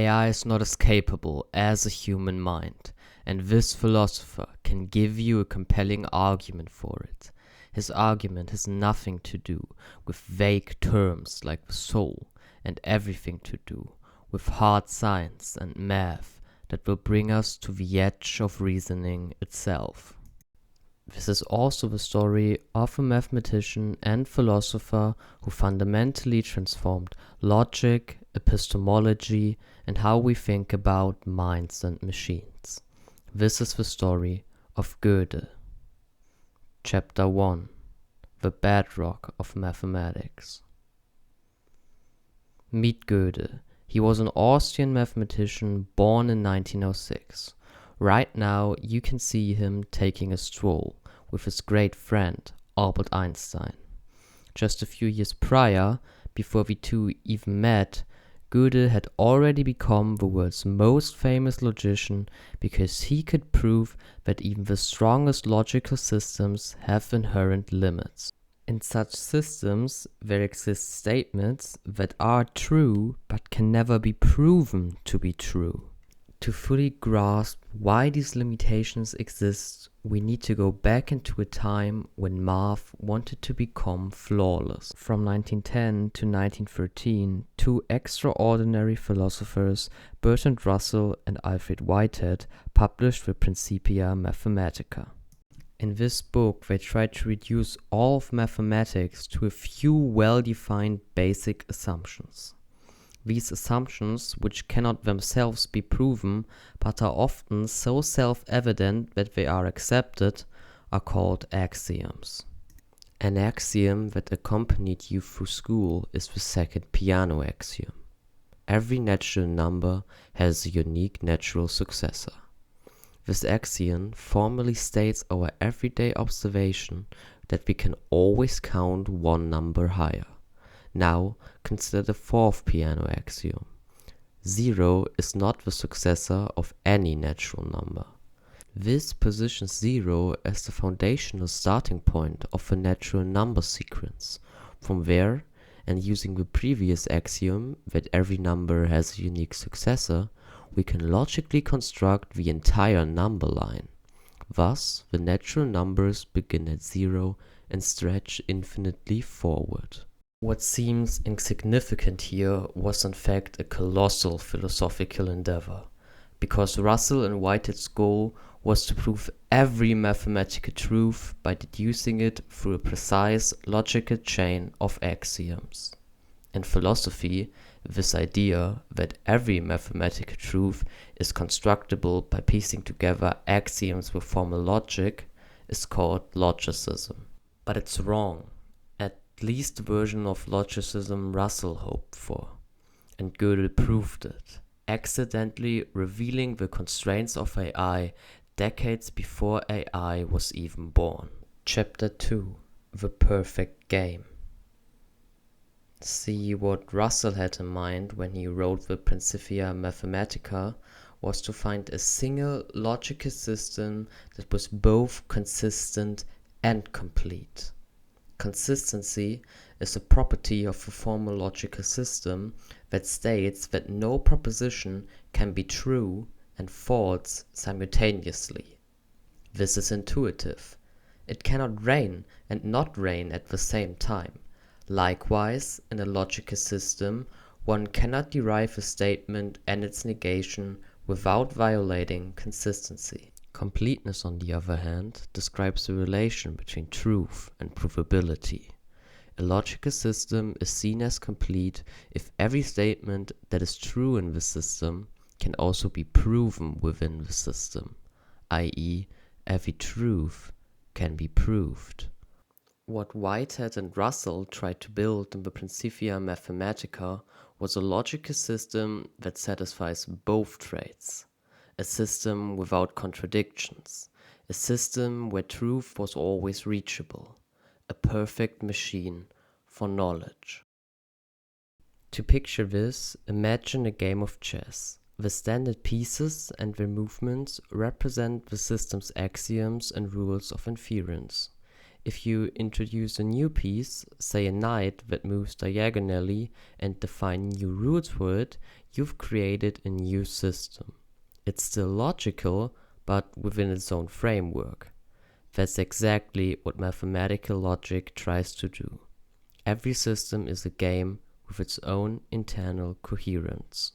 AI is not as capable as a human mind, and this philosopher can give you a compelling argument for it. His argument has nothing to do with vague terms like the soul, and everything to do with hard science and math that will bring us to the edge of reasoning itself. This is also the story of a mathematician and philosopher who fundamentally transformed logic, epistemology, and how we think about minds and machines. This is the story of Gödel. Chapter 1: The Bedrock of Mathematics. Meet Gödel. He was an Austrian mathematician born in 1906. Right now, you can see him taking a stroll with his great friend, Albert Einstein. Just a few years prior, before the two even met, Gödel had already become the world's most famous logician because he could prove that even the strongest logical systems have inherent limits. In such systems, there exist statements that are true but can never be proven to be true. To fully grasp why these limitations exist, we need to go back into a time when math wanted to become flawless. From 1910 to 1913, two extraordinary philosophers, Bertrand Russell and Alfred Whitehead, published the Principia Mathematica. In this book, they tried to reduce all of mathematics to a few well-defined basic assumptions. These assumptions, which cannot themselves be proven, but are often so self-evident that they are accepted, are called axioms. An axiom that accompanied you through school is the second piano axiom. Every natural number has a unique natural successor. This axiom formally states our everyday observation that we can always count one number higher. Now, consider the fourth piano axiom. 0 is not the successor of any natural number. This positions 0 as the foundational starting point of a natural number sequence. From there, and using the previous axiom that every number has a unique successor, we can logically construct the entire number line. Thus, the natural numbers begin at 0 and stretch infinitely forward. What seems insignificant here was in fact a colossal philosophical endeavor, because Russell and Whitehead's goal was to prove every mathematical truth by deducing it through a precise logical chain of axioms. In philosophy, this idea that every mathematical truth is constructible by piecing together axioms with formal logic is called logicism. But it's wrong. At least the version of logicism Russell hoped for, and Gödel proved it, accidentally revealing the constraints of AI decades before AI was even born. Chapter 2: The Perfect Game. See, what Russell had in mind when he wrote the Principia Mathematica was to find a single logical system that was both consistent and complete. Consistency is a property of a formal logical system that states that no proposition can be true and false simultaneously. This is intuitive. It cannot rain and not rain at the same time. Likewise, in a logical system, one cannot derive a statement and its negation without violating consistency. Completeness, on the other hand, describes the relation between truth and provability. A logical system is seen as complete if every statement that is true in the system can also be proven within the system, i.e., every truth can be proved. What Whitehead and Russell tried to build in the Principia Mathematica was a logical system that satisfies both traits. A system without contradictions, a system where truth was always reachable, a perfect machine for knowledge. To picture this, imagine a game of chess. The standard pieces and their movements represent the system's axioms and rules of inference. If you introduce a new piece, say a knight that moves diagonally, and define new rules for it, you've created a new system. It's still logical, but within its own framework. That's exactly what mathematical logic tries to do. Every system is a game with its own internal coherence.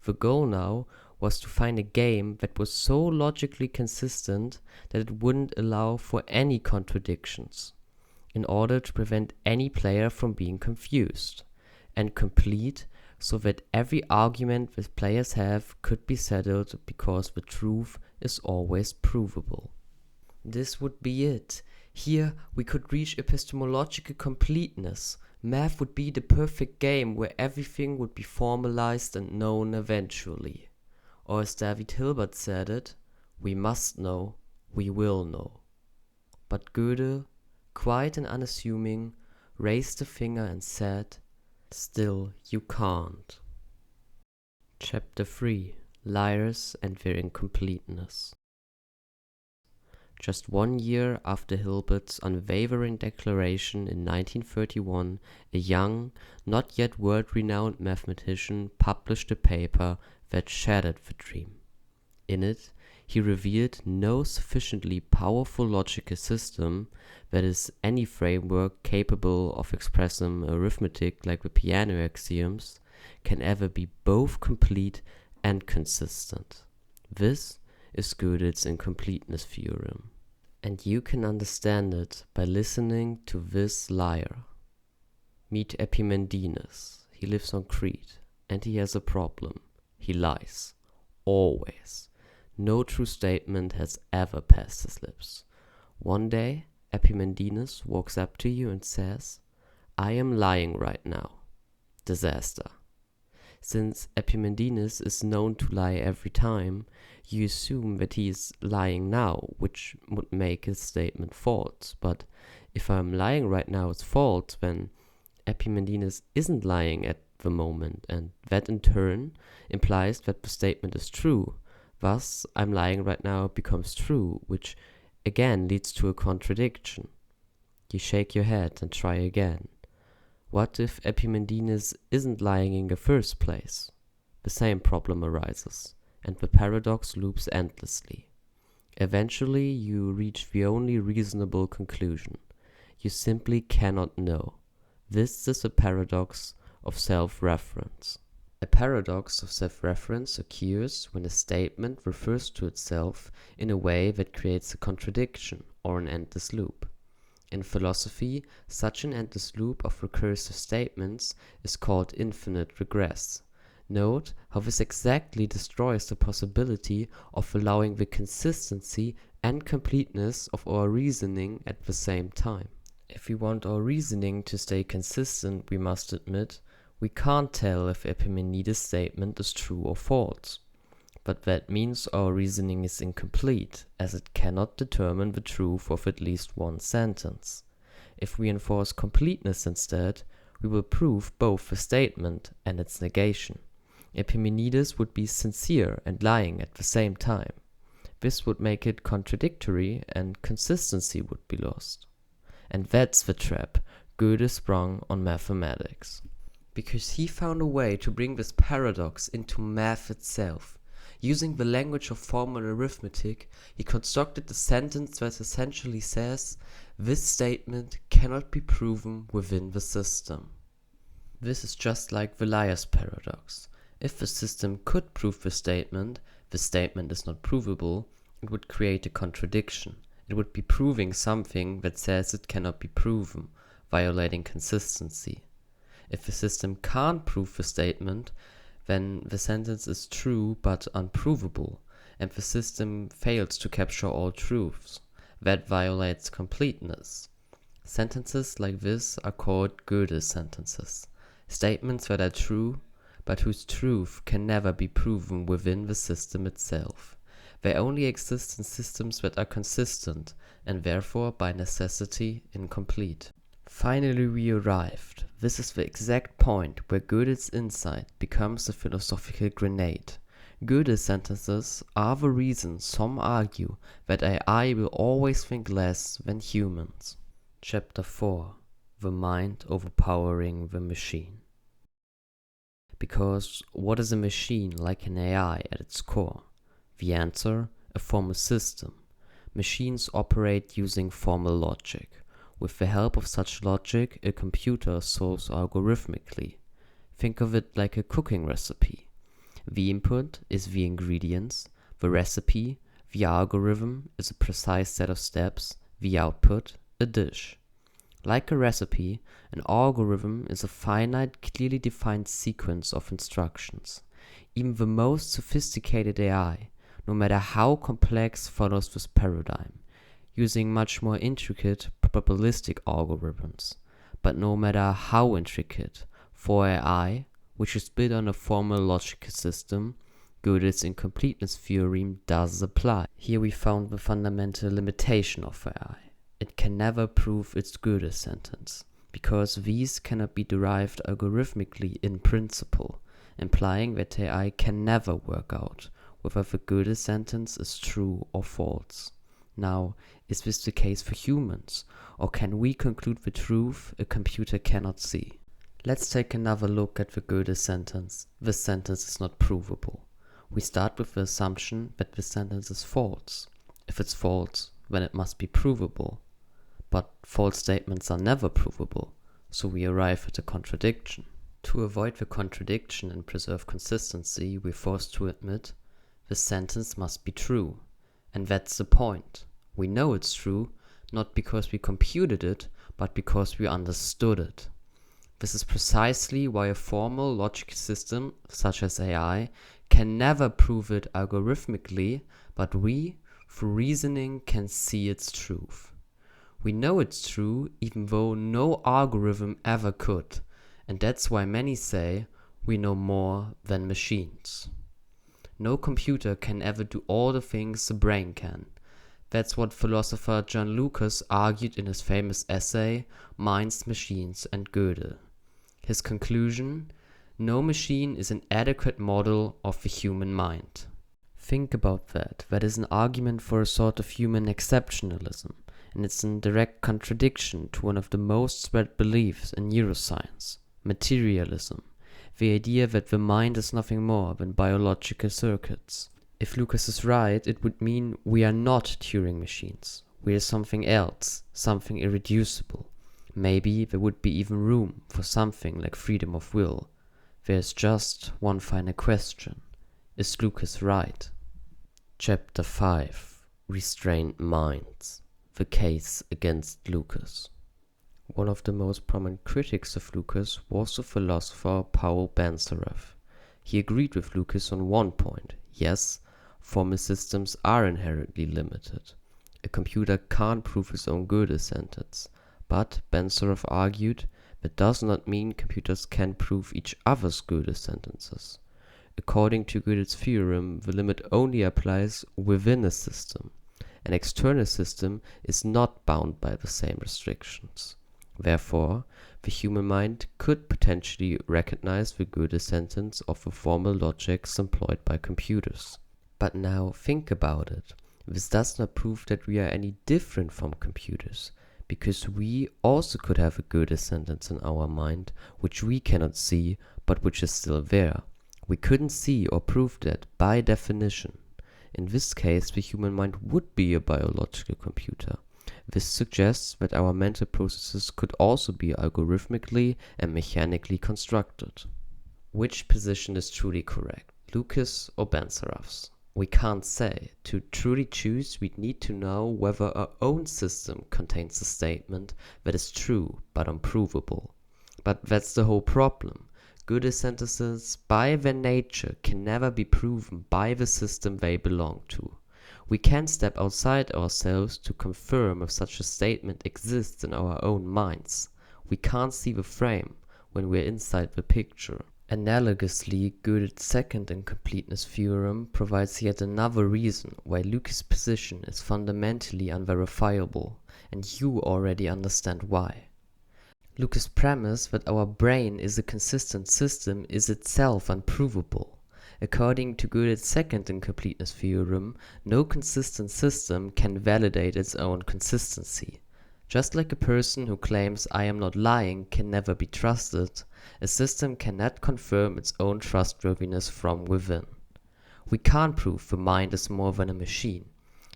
The goal now was to find a game that was so logically consistent that it wouldn't allow for any contradictions, in order to prevent any player from being confused, and complete so that every argument that players have could be settled because the truth is always provable. This would be it. Here we could reach epistemological completeness. Math would be the perfect game where everything would be formalized and known eventually. Or as David Hilbert said it, we must know, we will know. But Goethe, quiet and unassuming, raised a finger and said, still you can't. Chapter 3: Liars and Their Incompleteness. Just 1 year after Hilbert's unwavering declaration in 1931, a young, not yet world-renowned mathematician published a paper that shattered the dream. In it, he revealed no sufficiently powerful logical system, that is, any framework capable of expressing arithmetic like the piano axioms, can ever be both complete and consistent. This is Gödel's incompleteness theorem. And you can understand it by listening to this liar. Meet Epimendes. He lives on Crete, and he has a problem. He lies. Always. No true statement has ever passed his lips. One day, Epimendes walks up to you and says, I am lying right now. Disaster. Since Epimendes is known to lie every time, you assume that he is lying now, which would make his statement false. But if I'm lying right now is false, then Epimendes isn't lying at the moment, and that in turn implies that the statement is true. Thus, I'm lying right now becomes true, which again leads to a contradiction. You shake your head and try again. What if Epimendes isn't lying in the first place? The same problem arises, and the paradox loops endlessly. Eventually, you reach the only reasonable conclusion. You simply cannot know. This is a paradox of self-reference. A paradox of self-reference occurs when a statement refers to itself in a way that creates a contradiction or an endless loop. In philosophy, such an endless loop of recursive statements is called infinite regress. Note how this exactly destroys the possibility of allowing the consistency and completeness of our reasoning at the same time. If we want our reasoning to stay consistent, we must admit, we can't tell if Epimendes' statement is true or false. But that means our reasoning is incomplete, as it cannot determine the truth of at least one sentence. If we enforce completeness instead, we will prove both the statement and its negation. Epimendes would be sincere and lying at the same time. This would make it contradictory, and consistency would be lost. And that's the trap Goethe sprung on mathematics. Because he found a way to bring this paradox into math itself. Using the language of formal arithmetic, he constructed a sentence that essentially says, this statement cannot be proven within the system. This is just like the liar's paradox. If the system could prove the statement is not provable, it would create a contradiction. It would be proving something that says it cannot be proven, violating consistency. If the system can't prove the statement, then the sentence is true but unprovable, and the system fails to capture all truths. That violates completeness. Sentences like this are called Gödel sentences. Statements that are true, but whose truth can never be proven within the system itself. They only exist in systems that are consistent, and therefore by necessity incomplete. Finally we arrived. This is the exact point where Gödel's insight becomes a philosophical grenade. Gödel's sentences are the reason some argue that AI will always think less than humans. Chapter 4: The Mind Overpowering the Machine. Because what is a machine like an AI at its core? The answer: a formal system. Machines operate using formal logic. With the help of such logic, a computer solves algorithmically. Think of it like a cooking recipe. The input is the ingredients, the recipe, the algorithm is a precise set of steps, the output, a dish. Like a recipe, an algorithm is a finite, clearly defined sequence of instructions. Even the most sophisticated AI, no matter how complex, follows this paradigm, using much more intricate, probabilistic algorithms. But no matter how intricate, for AI, which is built on a formal logical system, Gödel's incompleteness theorem does apply. Here we found the fundamental limitation of AI. It can never prove its Gödel sentence, because these cannot be derived algorithmically in principle, implying that AI can never work out whether the Gödel sentence is true or false. Now, is this the case for humans, or can we conclude the truth a computer cannot see? Let's take another look at the Gödel sentence. This sentence is not provable. We start with the assumption that the sentence is false. If it's false, then it must be provable. But false statements are never provable, so we arrive at a contradiction. To avoid the contradiction and preserve consistency, we're forced to admit the sentence must be true. And that's the point. We know it's true, not because we computed it, but because we understood it. This is precisely why a formal logical system, such as AI, can never prove it algorithmically, but we, through reasoning, can see its truth. We know it's true even though no algorithm ever could, and that's why many say we know more than machines. No computer can ever do all the things the brain can. That's what philosopher John Lucas argued in his famous essay, Minds, Machines and Gödel. His conclusion: no machine is an adequate model of the human mind. Think about that. That is an argument for a sort of human exceptionalism, and it's in direct contradiction to one of the most spread beliefs in neuroscience, materialism, the idea that the mind is nothing more than biological circuits. If Lucas is right, it would mean we are not Turing machines. We are something else, something irreducible. Maybe there would be even room for something like freedom of will. There's just one final question. Is Lucas right? Chapter 5: Restrained Minds. The Case Against Lucas. One of the most prominent critics of Lucas was the philosopher Paul Bansarev. He agreed with Lucas on one point. Yes, formal systems are inherently limited. A computer can't prove its own Gödel sentence. But Bansarev argued that does not mean computers can prove each other's Gödel sentences. According to Gödel's theorem, the limit only applies within a system. An external system is not bound by the same restrictions. Therefore, the human mind could potentially recognize the Gödel sentence of the formal logics employed by computers. But now think about it. This does not prove that we are any different from computers, because we also could have a Gödel sentence in our mind, which we cannot see, but which is still there. We couldn't see or prove that by definition. In this case, the human mind would be a biological computer. This suggests that our mental processes could also be algorithmically and mechanically constructed. Which position is truly correct, Lucas or Bansarev's? We can't say. To truly choose, we'd need to know whether our own system contains a statement that is true but unprovable. But that's the whole problem. Gödel sentences, by their nature, can never be proven by the system they belong to. We can step outside ourselves to confirm if such a statement exists in our own minds. We can't see the frame when we're inside the picture. Analogously, Gödel's second incompleteness theorem provides yet another reason why Lucas' position is fundamentally unverifiable, and you already understand why. Lucas' premise that our brain is a consistent system is itself unprovable. According to Gödel's second incompleteness theorem, no consistent system can validate its own consistency. Just like a person who claims I am not lying can never be trusted, a system cannot confirm its own trustworthiness from within. We can't prove the mind is more than a machine,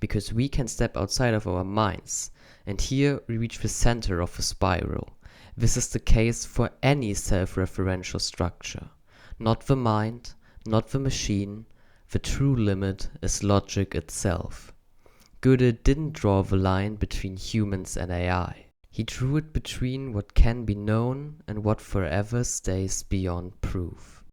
because we can step outside of our minds, and here we reach the center of the spiral. This is the case for any self-referential structure. Not the mind, not the machine, the true limit is logic itself. Goethe didn't draw the line between humans and AI. He drew it between what can be known and what forever stays beyond proof.